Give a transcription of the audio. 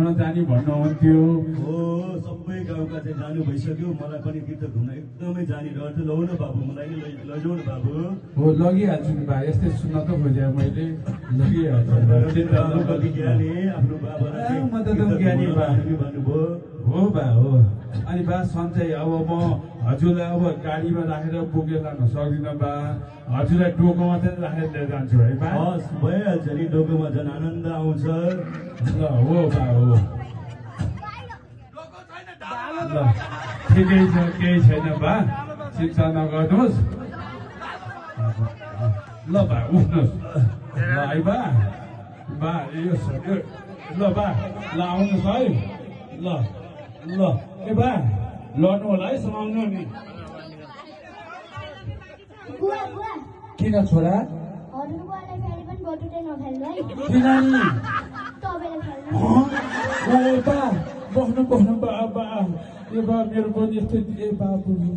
घुम्न जाने भन्नुहुन्थ्यो। हो सबै गाउँका चाहिँ जानु भइसक्यो, मलाई पनि तीर्थ घुम्न एकदमै जाने रहर थियो। लौ न बाबु, मलाई नि लैजाऊ न बाबु। हो लगिहाल्छु नि बा, यस्तै सुन्न त खोजेँ मैले, लगिहाल्छु बा, चिन्ता बाबु कति नगर्नु। ज्ञानी, आफ्नो बाबालाई म त एकदम ज्ञानी बा। भन्नुभयो। हो बा हो। अनि बा सन्चै अब म हजुरलाई अब गाडीमा राखेर बोकेर लान सक्दिनँ बा, हजुरलाई टोकोमा चाहिँ राखेर लिएर जान्छु है बा। हस् भइहाल्छ नि, डोकोमा झन् आनन्द आउँछ। ल हो बा हो। ल ठिकै छ, केही छैन बा, चिन्ता नगर्नुहोस्। ल बा उठ्नुहोस्। ल है बा, बा यो सक्यो। ल बा ल आउनुहोस् है। ल ल ए बा लड्नु होला है, समाउनु नि। बुवा बुवा किन छोरा? हजुरबुवालाई फेरि पनि बटुटे नखेल्नु है, किन नि? तपाईँले खेल्नु। ओ बा बस्नु बस्नु बा बा, यो बा मेरो पनि यस्तै ए बाबु।